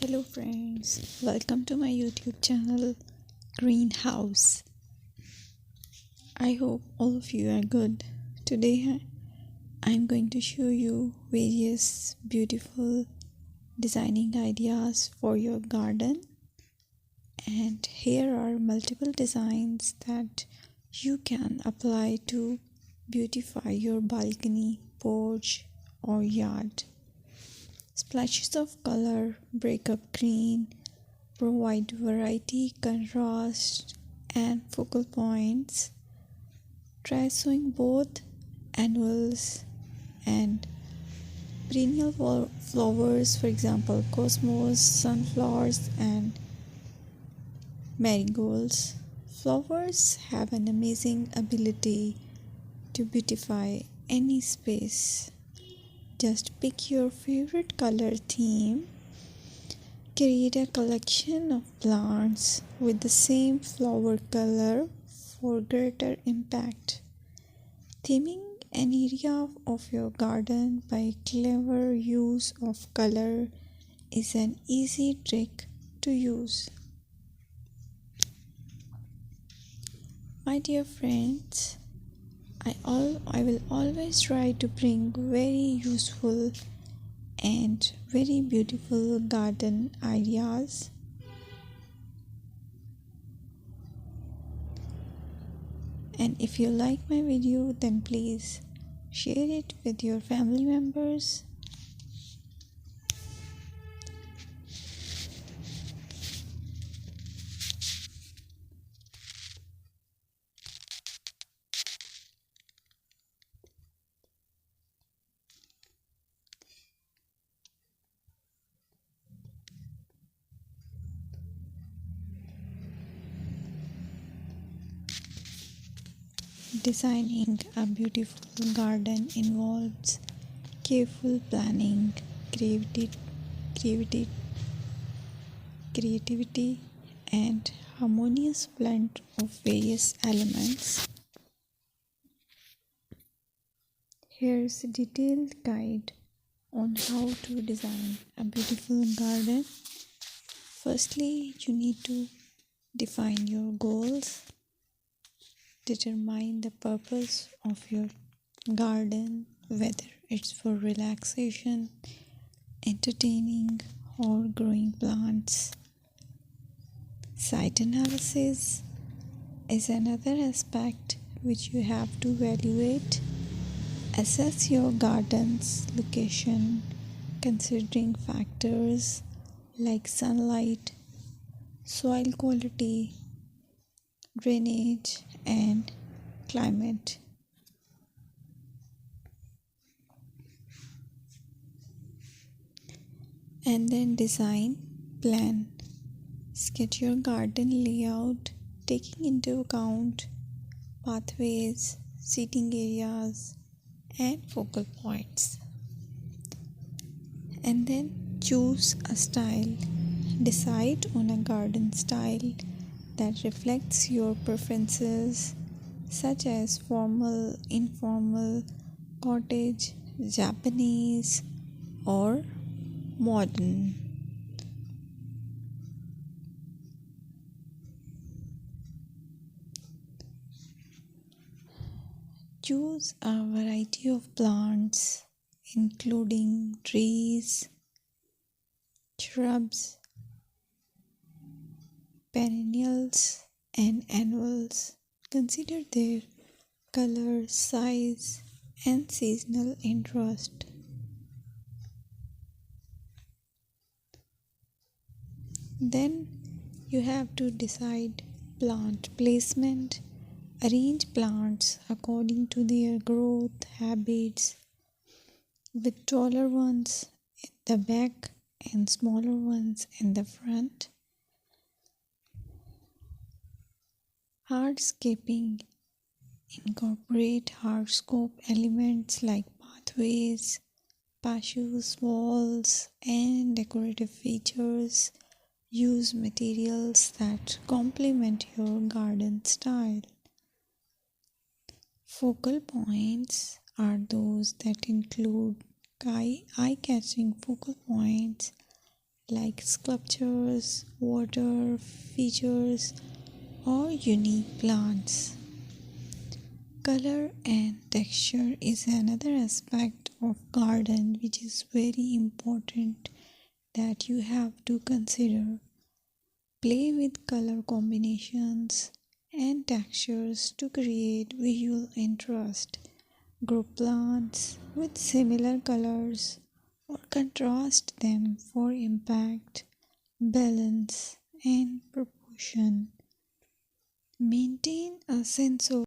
Hello friends, welcome to my YouTube channel Greenhouse. I hope all of you are good. Today I'm going to show you various beautiful designing ideas for your garden, and here are multiple designs that you can apply to beautify your balcony, porch or yard. Splashes of color break up green, provide variety, contrast, and focal points. Try sowing both annuals and perennial flowers, for example, cosmos, sunflowers, and marigolds. Flowers have an amazing ability to beautify any space. Just pick your favorite color theme. Create a collection of plants with the same flower color for greater impact. Theming an area of your garden by clever use of color is an easy trick to use. My dear friends, I will always try to bring very useful and very beautiful garden ideas. And if you like my video, then please share it with your family members. Designing a beautiful garden involves careful planning, creativity, creativity, and harmonious blend of various elements. Here's a detailed guide on how to design a beautiful garden. Firstly, you need to define your goals. Determine the purpose of your garden, whether it's for relaxation, entertaining, or growing plants. Site analysis is another aspect which you have to evaluate. Assess your garden's location, considering factors like sunlight, soil quality, drainage, and climate. And then design plan. Sketch your garden layout, taking into account pathways, seating areas, and focal points. And then choose a style. Decide on a garden style that reflects your preferences, such as formal, informal, cottage, Japanese, or modern. Choose a variety of plants, including trees, shrubs, perennials, and annuals. Consider their color, size, and seasonal interest. Then you have to decide plant placement. Arrange plants according to their growth habits, with taller ones in the back and smaller ones in the front. Hardscaping. Incorporate hardscape elements like pathways, patios, walls, and decorative features. Use materials that complement your garden style. Focal points are those that include eye-catching focal points like sculptures, water features, or unique plants. Color and texture is another aspect of garden which is very important that you have to consider. Play with color combinations and textures to create visual interest. Group plants with similar colors or contrast them for impact, balance, and proportion. Maintain a sense of